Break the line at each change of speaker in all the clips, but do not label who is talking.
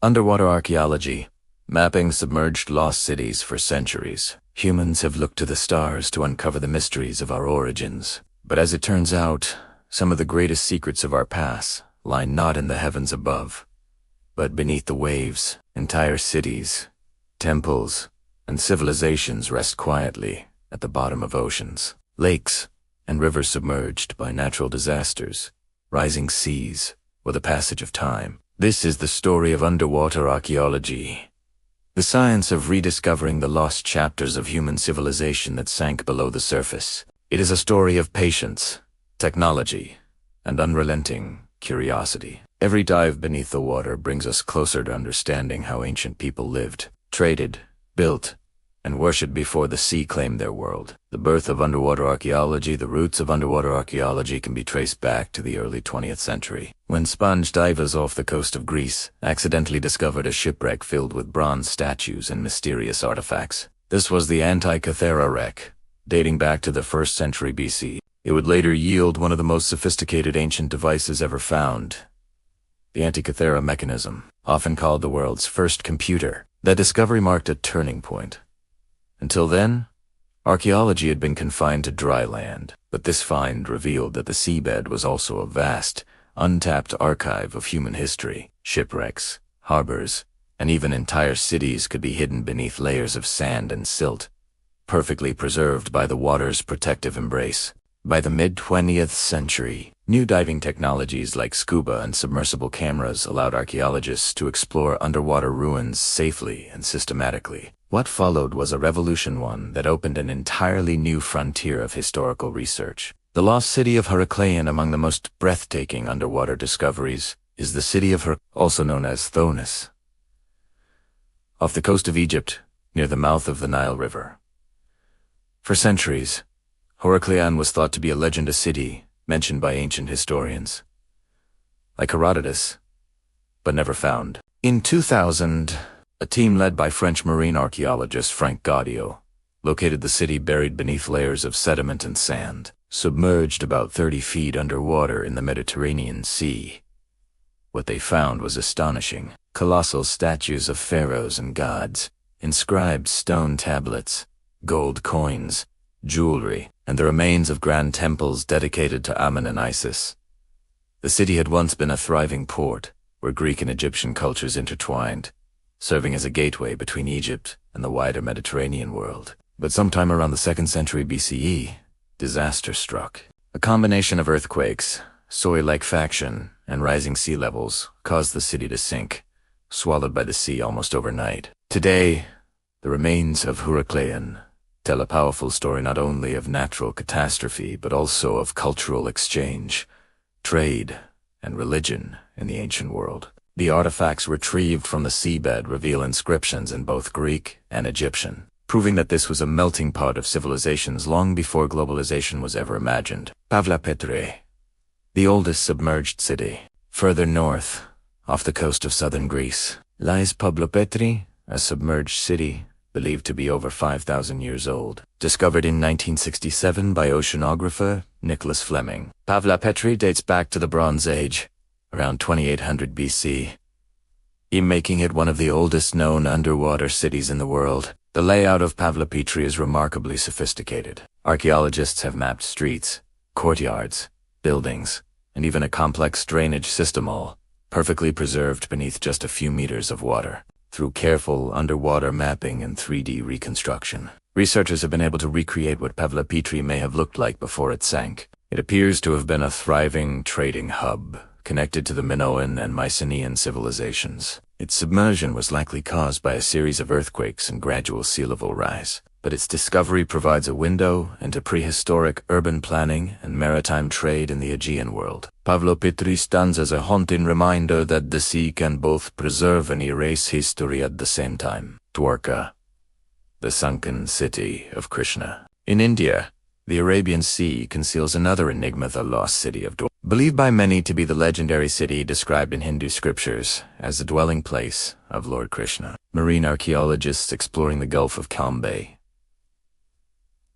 Underwater Archaeology, mapping submerged lost cities for centuries. Humans have looked to the stars to uncover the mysteries of our origins. But as it turns out, some of the greatest secrets of our past lie not in the heavens above, but beneath the waves. Entire cities, temples, and civilizations rest quietly at the bottom of oceans. Lakes and rivers submerged by natural disasters, rising seas, or the passage of time. This is the story of underwater archaeology, the science of rediscovering the lost chapters of human civilization that sank below the surface. It is a story of patience, technology, and unrelenting curiosity. Every dive beneath the water brings us closer to understanding how ancient people lived, traded, built, and worshipped before the sea claimed their world. The birth of underwater archaeology. The roots of underwater archaeology can be traced back to the early 20th century, when sponge divers off the coast of Greece accidentally discovered a shipwreck filled with bronze statues and mysterious artifacts. This was the Antikythera wreck, dating back to the 1st century BC. It would later yield one of the most sophisticated ancient devices ever found, the Antikythera mechanism, often called the world's first computer. That discovery marked a turning point. Until then, archaeology had been confined to dry land, but this find revealed that the seabed was also a vast, untapped archive of human history. Shipwrecks, harbors, and even entire cities could be hidden beneath layers of sand and silt, perfectly preserved by the water's protective embrace. By the mid-20th century, new diving technologies like scuba and submersible cameras allowed archaeologists to explore underwater ruins safely and systematically. What followed was a revolution, one that opened an entirely new frontier of historical research. The lost city of Heracleion, among the most breathtaking underwater discoveries, is the city of also known as Thonis, off the coast of Egypt, near the mouth of the Nile River. For centuries, Heracleion was thought to be a legend, a city mentioned by ancient historians, like Herodotus, but never found. In 2000, a team led by French marine archaeologist Frank Gaudio located the city buried beneath layers of sediment and sand, submerged about 30 feet underwater in the Mediterranean Sea. What they found was astonishing. Colossal statues of pharaohs and gods, inscribed stone tablets, gold coins, jewelry, and the remains of grand temples dedicated to Ammon and Isis. The city had once been a thriving port, where Greek and Egyptian cultures intertwined, serving as a gateway between Egypt and the wider Mediterranean world. But sometime around the 2nd century BCE, disaster struck. A combination of earthquakes, soil liquefaction, and rising sea levels caused the city to sink, swallowed by the sea almost overnight. Today, the remains of Heracleion tell a powerful story not only of natural catastrophe, but also of cultural exchange, trade, and religion in the ancient world. The artifacts retrieved from the seabed reveal inscriptions in both Greek and Egyptian, proving that this was a melting pot of civilizations long before globalization was ever imagined. Pavlopetri, the oldest submerged city. Further north, off the coast of southern Greece, lies Pavlopetri, a submerged city believed to be over 5,000 years old, discovered in 1967 by oceanographer Nicholas Fleming. Pavlopetri dates back to the Bronze Age, around 2800 BC, making it one of the oldest known underwater cities in the world. The layout of Pavlopetri is remarkably sophisticated. Archaeologists have mapped streets, courtyards, buildings, and even a complex drainage system, all perfectly preserved beneath just a few meters of water. Through careful underwater mapping and 3D reconstruction, researchers have been able to recreate what Pavlopetri may have looked like before it sank. It appears to have been a thriving trading hub, connected to the Minoan and Mycenaean civilizations. Its submersion was likely caused by a series of earthquakes and gradual sea level rise, but its discovery provides a window into prehistoric urban planning and maritime trade in the Aegean world. Pavlopetri stands as a haunting reminder that the sea can both preserve and erase history at the same time. Dwarka, the sunken city of Krishna. In India, the Arabian Sea conceals another enigma, the lost city of Dwarka. Believed by many to be the legendary city described in Hindu scriptures as the dwelling place of Lord Krishna. Marine archaeologists exploring the Gulf of Cambay.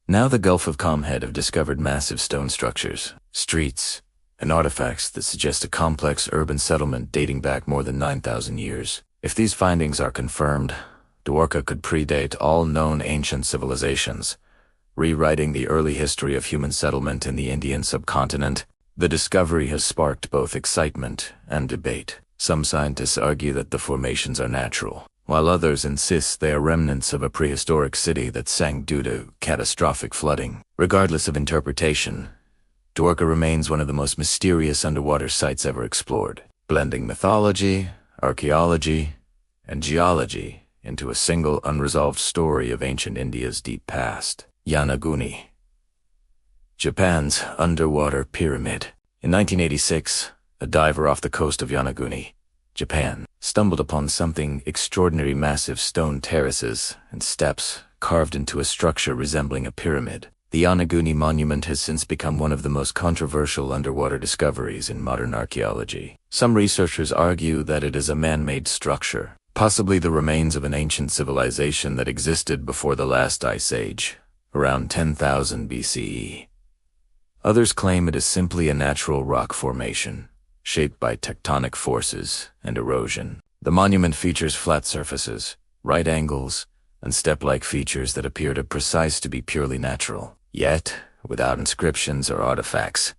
Now the Gulf of Comhead have discovered massive stone structures, streets, and artifacts that suggest a complex urban settlement dating back more than 9,000 years. If these findings are confirmed, Dwarka could predate all known ancient civilizations, rewriting the early history of human settlement in the Indian subcontinent. The discovery has sparked both excitement and debate. Some scientists argue that the formations are natural, while others insist they are remnants of a prehistoric city that sank due to catastrophic flooding. Regardless of interpretation, Dwarka remains one of the most mysterious underwater sites ever explored, blending mythology, archaeology, and geology into a single unresolved story of ancient India's deep past. Yonaguni, Japan's underwater pyramid. In 1986, a diver off the coast of Yonaguni, Japan, stumbled upon something extraordinary: massive stone terraces and steps carved into a structure resembling a pyramid. The Yonaguni monument has since become one of the most controversial underwater discoveries in modern archaeology. Some researchers argue that it is a man-made structure, possibly the remains of an ancient civilization that existed before the last ice age, around 10,000 BCE. Others claim it is simply a natural rock formation, shaped by tectonic forces and erosion. The monument features flat surfaces, right angles, and step-like features that appear to be purely natural. Yet, without inscriptions or artifacts,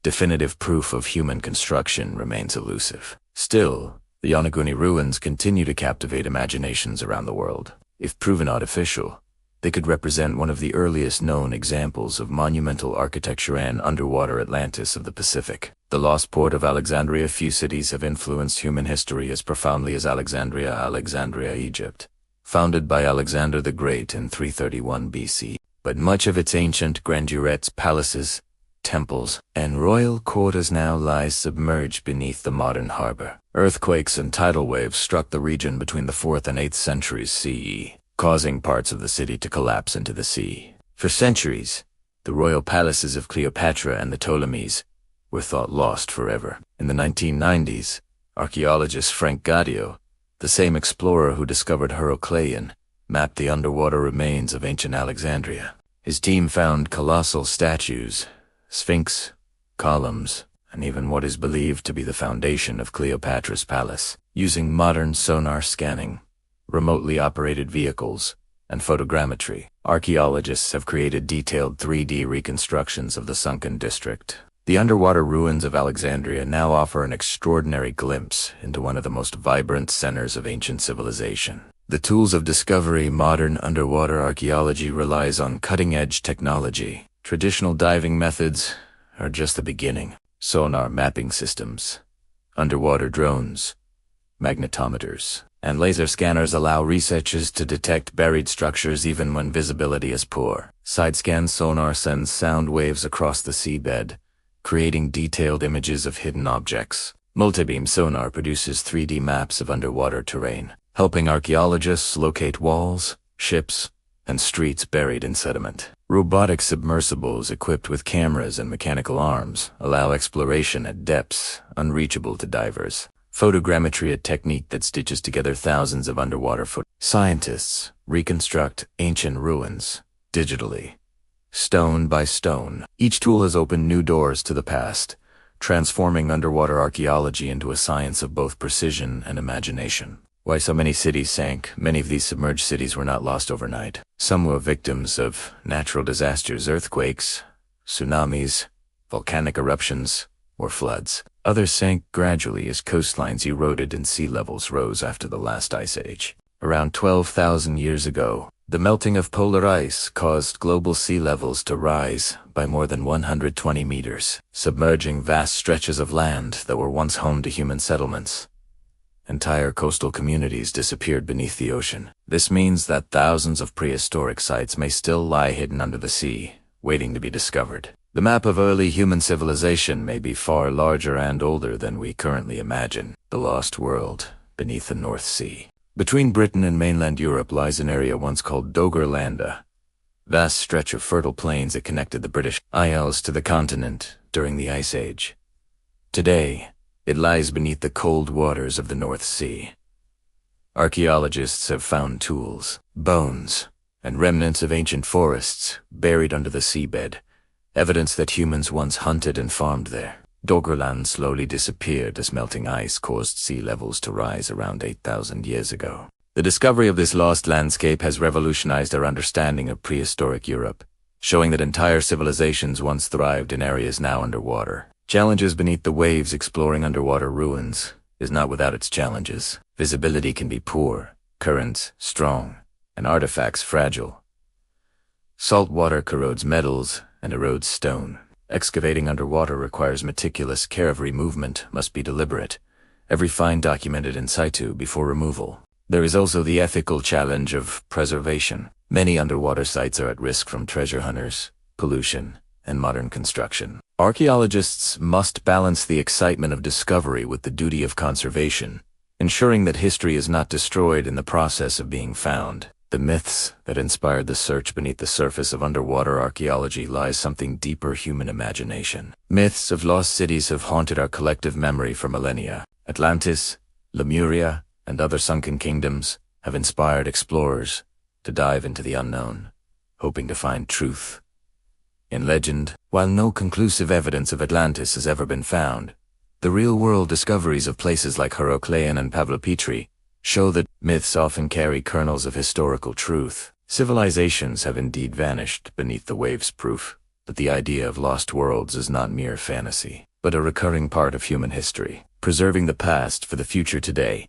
definitive proof of human construction remains elusive. Still, the Yonaguni ruins continue to captivate imaginations around the world. If proven artificial, they could represent one of the earliest known examples of monumental architecture and underwater Atlantis of the Pacific. The lost port of Alexandria. Few cities have influenced human history as profoundly as Alexandria, Egypt, founded by Alexander the Great in 331 BC. But much of its ancient grandeurettes, palaces, temples, and royal quarters now lies submerged beneath the modern harbor. Earthquakes and tidal waves struck the region between the 4th and 8th centuries CE, causing parts of the city to collapse into the sea. For centuries, the royal palaces of Cleopatra and the Ptolemies were thought lost forever. In the 1990s, archaeologist Frank Gaudio, the same explorer who discovered Heracleion, mapped the underwater remains of ancient Alexandria. His team found colossal statues, sphinx, columns, and even what is believed to be the foundation of Cleopatra's palace. Using modern sonar scanning, remotely operated vehicles, and photogrammetry, archaeologists have created detailed 3D reconstructions of the sunken district. The underwater ruins of Alexandria now offer an extraordinary glimpse into one of the most vibrant centers of ancient civilization. The tools of discovery. Modern underwater archaeology relies on cutting-edge technology. Traditional diving methods are just the beginning. Sonar mapping systems, underwater drones, magnetometers, and laser scanners allow researchers to detect buried structures even when visibility is poor. Side-scan sonar sends sound waves across the seabed, creating detailed images of hidden objects. Multibeam sonar produces 3D maps of underwater terrain, helping archaeologists locate walls, ships, and streets buried in sediment. Robotic submersibles equipped with cameras and mechanical arms allow exploration at depths unreachable to divers. Photogrammetry, a technique that stitches together thousands of underwater Scientists reconstruct ancient ruins digitally, stone by stone. Each tool has opened new doors to the past, transforming underwater archaeology into a science of both precision and imagination. Why so many cities sank? Many of these submerged cities were not lost overnight. Some were victims of natural disasters, earthquakes, tsunamis, volcanic eruptions, or floods. Others sank gradually as coastlines eroded and sea levels rose after the last ice age. Around 12,000 years ago, the melting of polar ice caused global sea levels to rise by more than 120 meters, submerging vast stretches of land that were once home to human settlements. Entire coastal communities disappeared beneath the ocean. This means that thousands of prehistoric sites may still lie hidden under the sea, waiting to be discovered. The map of early human civilization may be far larger and older than we currently imagine. The lost world beneath the North Sea. Between Britain and mainland Europe lies an area once called Doggerlanda, vast stretch of fertile plains that connected the British Isles to the continent during the Ice Age. Today, it lies beneath the cold waters of the North Sea. Archaeologists have found tools, bones, and remnants of ancient forests buried under the seabed, evidence that humans once hunted and farmed there. Doggerland slowly disappeared as melting ice caused sea levels to rise around 8,000 years ago. The discovery of this lost landscape has revolutionized our understanding of prehistoric Europe, showing that entire civilizations once thrived in areas now underwater. Challenges beneath the waves. Exploring underwater ruins is not without its challenges. Visibility can be poor, currents strong, and artifacts fragile. Salt water corrodes metals and erodes stone. Excavating underwater requires meticulous care. Every movement must be deliberate, every find documented in situ before removal. There is also the ethical challenge of preservation. Many underwater sites are at risk from treasure hunters, pollution, and modern construction. Archaeologists must balance the excitement of discovery with the duty of conservation, ensuring that history is not destroyed in the process of being found. The myths that inspired the search beneath the surface of underwater archaeology lies something deeper: human imagination. Myths of lost cities have haunted our collective memory for millennia. Atlantis, Lemuria, and other sunken kingdoms have inspired explorers to dive into the unknown, hoping to find truth. In legend, while no conclusive evidence of Atlantis has ever been found, the real-world discoveries of places like Heracleion and Pavlopetri show that myths often carry kernels of historical truth. Civilizations have indeed vanished beneath the waves, proof that the idea of lost worlds is not mere fantasy, but a recurring part of human history. Preserving the past for the future today,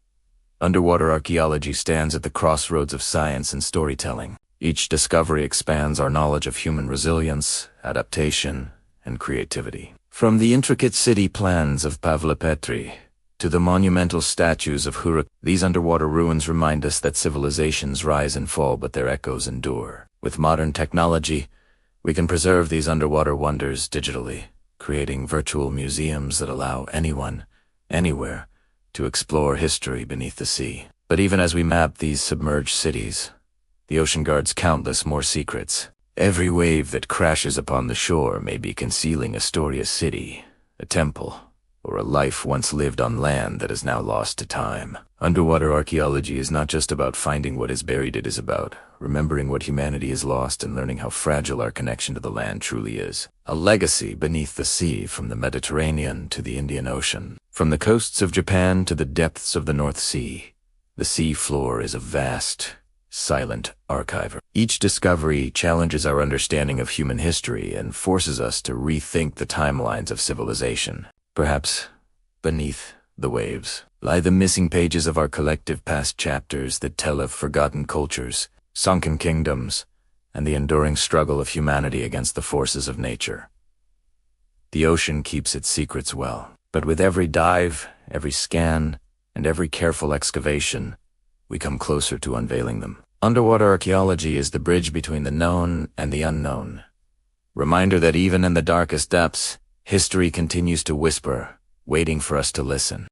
underwater archaeology stands at the crossroads of science and storytelling. Each discovery expands our knowledge of human resilience, adaptation, and creativity. From the intricate city plans of Pavlopetri to the monumental statues of Heracleion, these underwater ruins remind us that civilizations rise and fall, but their echoes endure. With modern technology, we can preserve these underwater wonders digitally, creating virtual museums that allow anyone, anywhere, to explore history beneath the sea. But even as we map these submerged cities, the ocean guards countless more secrets. Every wave that crashes upon the shore may be concealing a story: a city, a temple, or a life once lived on land that is now lost to time. Underwater archaeology is not just about finding what is buried, it is about remembering what humanity has lost and learning how fragile our connection to the land truly is. A legacy beneath the sea, from the Mediterranean to the Indian Ocean, from the coasts of Japan to the depths of the North Sea. The sea floor is a vast, silent archive. Each discovery challenges our understanding of human history and forces us to rethink the timelines of civilization. Perhaps beneath the waves lie the missing pages of our collective past, chapters that tell of forgotten cultures, sunken kingdoms, and the enduring struggle of humanity against the forces of nature. The ocean keeps its secrets well, but with every dive, every scan, and every careful excavation, we come closer to unveiling them. Underwater archaeology is the bridge between the known and the unknown. Reminder that even in the darkest depths, history continues to whisper, waiting for us to listen.